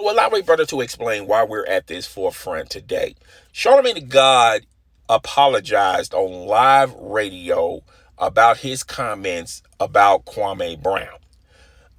Well, allow me, brother, to explain why we're at this forefront today. Charlamagne Tha God apologized on live radio about his comments about Kwame Brown.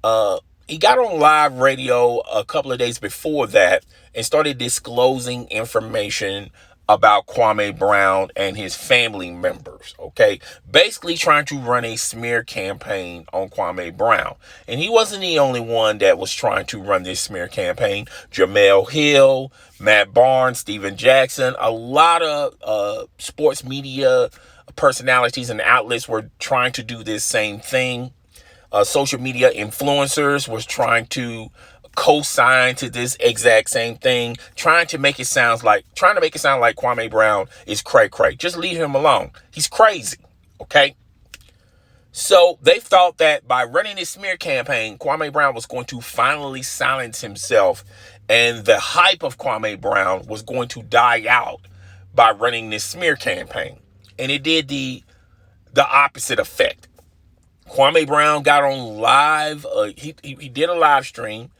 Uh, he got on live radio a couple of days before that and started disclosing information about Kwame Brown and his family members. Okay, basically trying to run a smear campaign on Kwame Brown. And he wasn't the only one that was trying to run this smear campaign. Jamel Hill, Matt Barnes, Steven Jackson, a lot of sports media personalities and outlets were trying to do this same thing. Social media influencers was trying to co-sign to this exact same thing, trying to make it sound like Kwame Brown is cray cray. Just leave him alone. He's crazy. Okay. So they thought that by running this smear campaign, Kwame Brown was going to finally silence himself, and the hype of Kwame Brown was going to die out by running this smear campaign. And it did the opposite effect. Kwame Brown got on live. He did a live stream,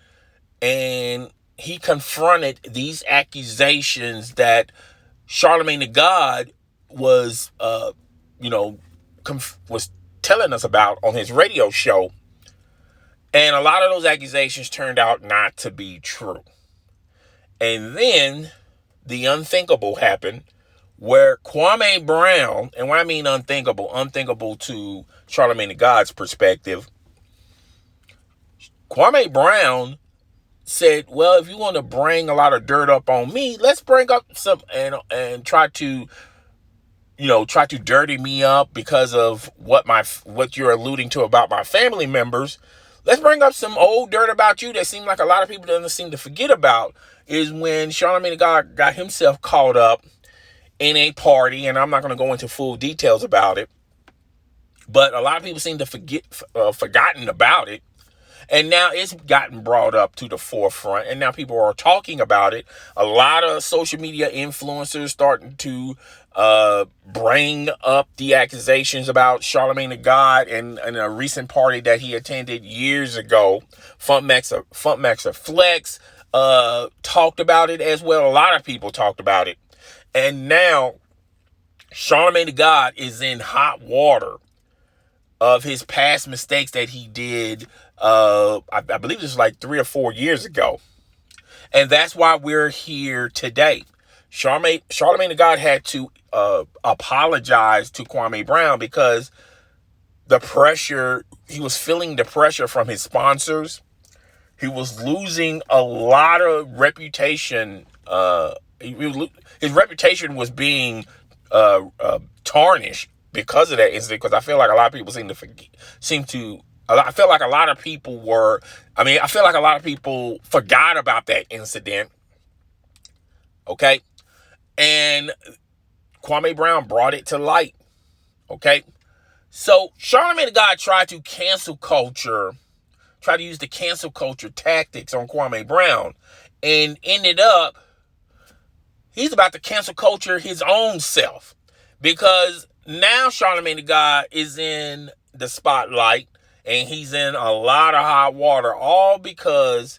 and he confronted these accusations that Charlamagne Tha God was, was telling us about on his radio show. And a lot of those accusations turned out not to be true. And then the unthinkable happened, where Kwame Brown, and when I mean unthinkable to Charlamagne Tha God's perspective, Kwame Brown said, well, if you want to bring a lot of dirt up on me, let's bring up some and try to dirty me up because of what you're alluding to about my family members. Let's bring up some old dirt about you that seems like a lot of people don't seem to forget about, is when Charlamagne Tha God got himself caught up in a party, and I'm not going to go into full details about it, but a lot of people seem to forgotten about it. And now it's gotten brought up to the forefront, and now people are talking about it. A lot of social media influencers starting to bring up the accusations about Charlamagne Tha God and a recent party that he attended years ago. Funk Max Flex talked about it as well. A lot of people talked about it. And now Charlamagne Tha God is in hot water of his past mistakes that he did, I believe this was like 3 or 4 years ago. And that's why we're here today. Charlamagne Tha God had to apologize to Kwame Brown because he was feeling the pressure from his sponsors. He was losing a lot of reputation. His reputation was being tarnished because of that incident. Because I feel like a lot of people I feel like a lot of people forgot about that incident. Okay, and Kwame Brown brought it to light. Okay, so Charlamagne Tha God tried to use the cancel culture tactics on Kwame Brown, and ended up he's about to cancel culture his own self, because now Charlamagne Tha God is in the spotlight and he's in a lot of hot water, all because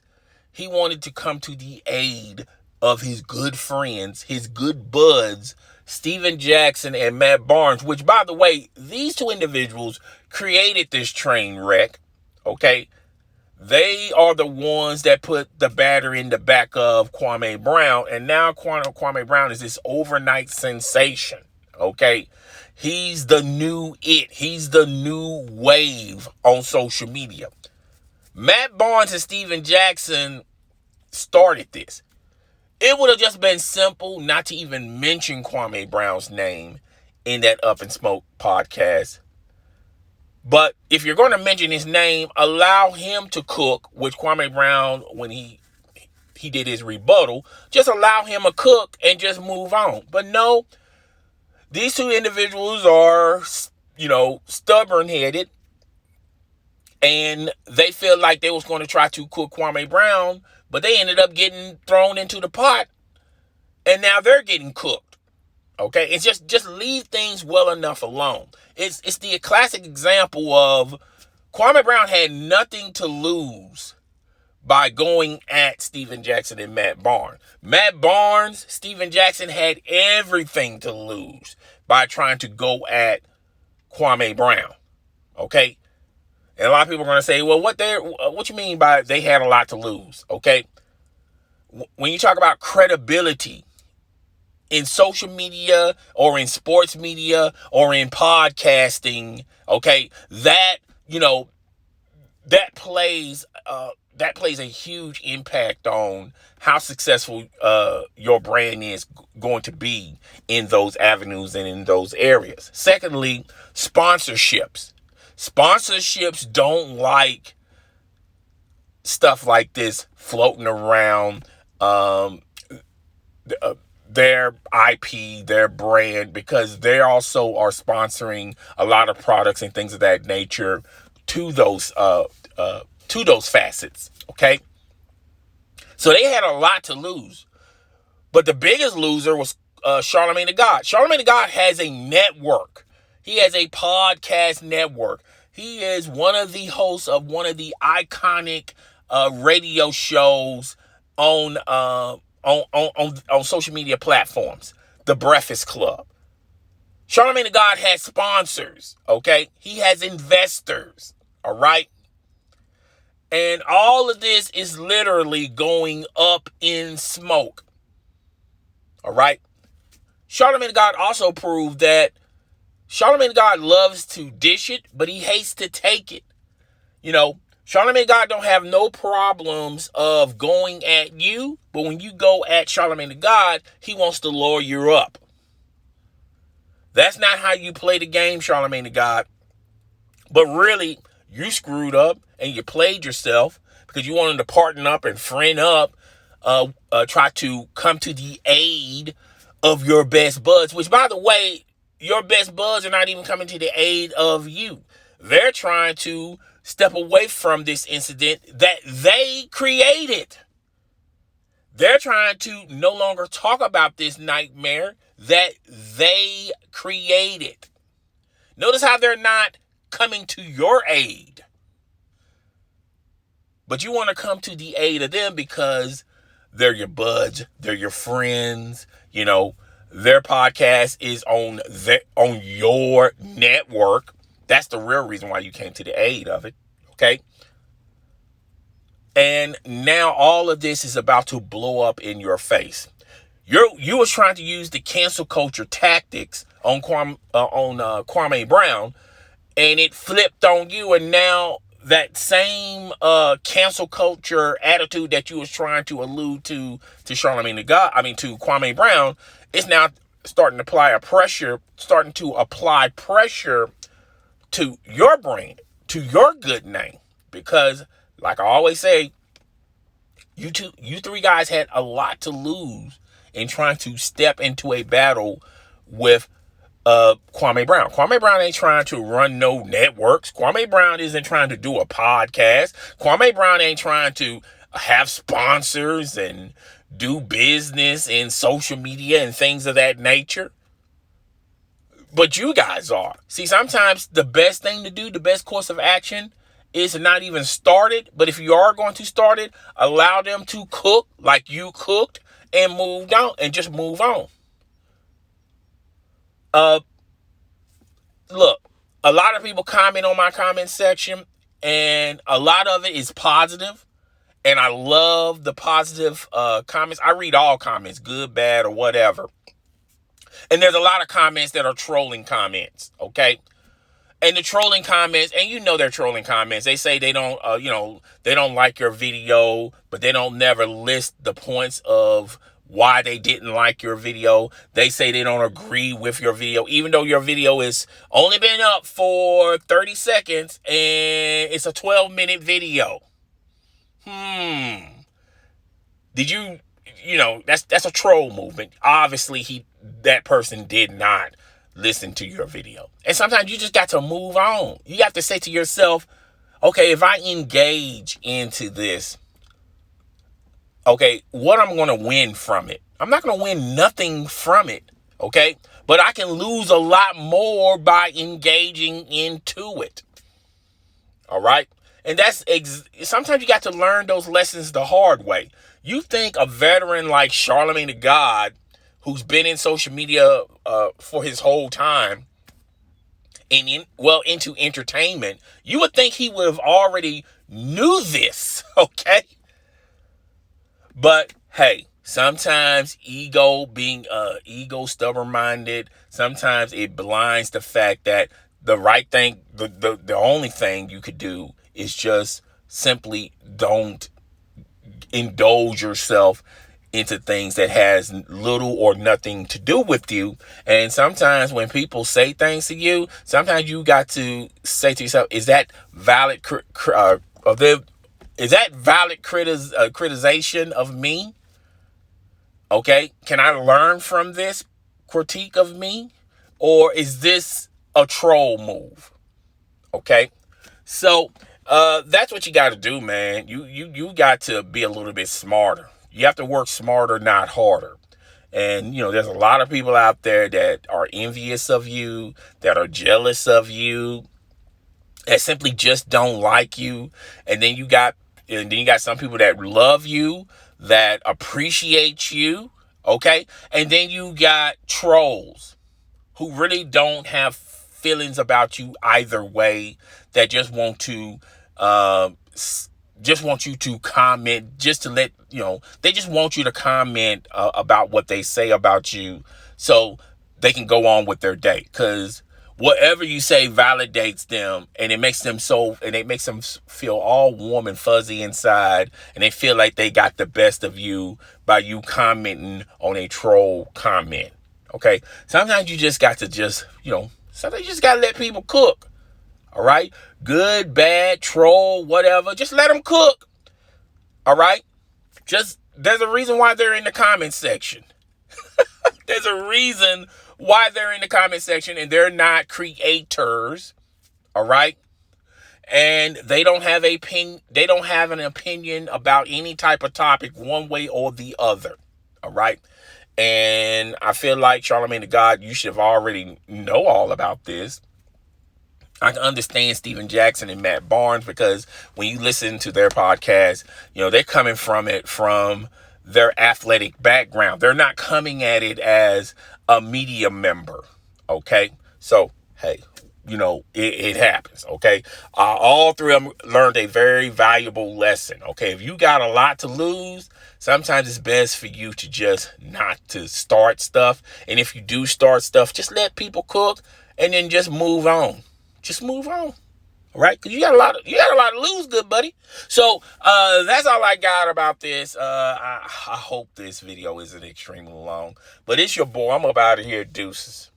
he wanted to come to the aid of his good friends, his good buds, Steven Jackson and Matt Barnes, which, by the way, these two individuals created this train wreck. Okay, they are the ones that put the batter in the back of Kwame Brown, and now Kwame Brown is this overnight sensation. Okay, he's the new it. He's the new wave on social media. Matt Barnes and Steven Jackson started this. It would have just been simple not to even mention Kwame Brown's name in that Up in Smoke podcast. But if you're going to mention his name, allow him to cook, which Kwame Brown, when he did his rebuttal, just allow him to cook and just move on. But no, these two individuals are, stubborn-headed, and they feel like they was going to try to cook Kwame Brown, but they ended up getting thrown into the pot, and now they're getting cooked. Okay, it's just leave things well enough alone. It's the classic example of Kwame Brown had nothing to lose by going at Steven Jackson and Matt Barnes. Matt Barnes, Steven Jackson had everything to lose by trying to go at Kwame Brown. Okay? And a lot of people are going to say, well, what you mean by they had a lot to lose? Okay? When you talk about credibility in social media or in sports media or in podcasting, okay, that plays a huge impact on how successful your brand is going to be in those avenues and in those areas. Secondly, sponsorships. Sponsorships don't like stuff like this floating around their IP, their brand, because they also are sponsoring a lot of products and things of that nature to those facets. Okay, so they had a lot to lose, but the biggest loser was Charlamagne Tha God. Charlamagne Tha God has a network. He has a podcast network. He is one of the hosts of one of the iconic radio shows on social media platforms, The Breakfast Club. Charlamagne Tha God has sponsors, okay? He has investors, all right? And all of this is literally going up in smoke, all right? Charlamagne Tha God also proved that Charlamagne Tha God loves to dish it, but he hates to take it. Charlamagne Tha God don't have no problems of going at you, but when you go at Charlamagne Tha God, he wants to lure you up. That's not how you play the game, Charlamagne Tha God. But really, you screwed up and you played yourself because you wanted to partner up and friend up, try to come to the aid of your best buds, which, by the way, your best buds are not even coming to the aid of you. They're trying to step away from this incident that they created. They're trying to no longer talk about this nightmare that they created. Notice how they're not coming to your aid. But you want to come to the aid of them because they're your buds, they're your friends, their podcast is on your network. That's the real reason why you came to the aid of it, okay? And now all of this is about to blow up in your face. You was trying to use the cancel culture tactics on Kwame Brown, and it flipped on you. And now that same cancel culture attitude that you was trying to allude to Charlamagne Tha God, to Kwame Brown, is now starting to apply pressure to your brand, to your good name. Because, like I always say, you three guys had a lot to lose in trying to step into a battle with Kwame Brown. Kwame Brown ain't trying to run no networks. Kwame Brown isn't trying to do a podcast. Kwame Brown ain't trying to have sponsors and do business in social media and things of that nature. But you guys are. See, sometimes the best thing to do, the best course of action, is to not even start it. But if you are going to start it, allow them to cook like you cooked and moved on, and just move on. Look, a lot of people comment on my comment section, and a lot of it is positive. And I love the positive comments. I read all comments, good, bad, or whatever. And there's a lot of comments that are trolling comments, okay? And the trolling comments, and they're trolling comments. They say they don't, they don't like your video, but they don't never list the points of why they didn't like your video. They say they don't agree with your video, even though your video has only been up for 30 seconds and it's a 12-minute video. Did you, that's a troll movement. Obviously, that person did not listen to your video. And sometimes you just got to move on. You have to say to yourself, okay, if I engage into this, okay, what I'm going to win from it? I'm not going to win nothing from it, okay? But I can lose a lot more by engaging into it. All right? And sometimes you got to learn those lessons the hard way. You think a veteran like Charlamagne Tha God, who's been in social media for his whole time, and into entertainment, you would think he would have already knew this, okay? But hey, sometimes ego stubborn-minded, sometimes it blinds the fact that the right thing, the only thing you could do is just simply don't indulge yourself into things that has little or nothing to do with you. And sometimes when people say things to you, sometimes you got to say to yourself, is that valid criticization of me? Okay, can I learn from this critique of me? Or is this a troll move? Okay, so that's what you got to do, man. You got to be a little bit smarter. You have to work smarter, not harder. And, there's a lot of people out there that are envious of you, that are jealous of you, that simply just don't like you. And then you got some people that love you, that appreciate you. Okay. And then you got trolls who really don't have feelings about you either way, that just want to you to comment, just to let they just want you to comment about what they say about you, so they can go on with their day. Because whatever you say validates them, and it makes them feel all warm and fuzzy inside, and they feel like they got the best of you by you commenting on a troll comment. Okay, sometimes you just got to sometimes you just got to let people cook. All right, good, bad, troll, whatever, just let them cook. All right, there's a reason why they're in the comment section. There's a reason why they're in the comment section, and they're not creators. All right, and they don't have an opinion about any type of topic one way or the other. All right. And I feel like, Charlamagne Tha God, you should have already know all about this. I can understand Steven Jackson and Matt Barnes, because when you listen to their podcast, they're coming from their athletic background. They're not coming at it as a media member. Okay. So, hey, it happens. Okay. All three of them learned a very valuable lesson. Okay. If you got a lot to lose, sometimes it's best for you to just not to start stuff. And if you do start stuff, just let people cook, and then just move on. Just move on. All right? Because you got a lot to lose, good buddy. So that's all I got about this. I hope this video isn't extremely long. But it's your boy. I'm up out of here. Deuces.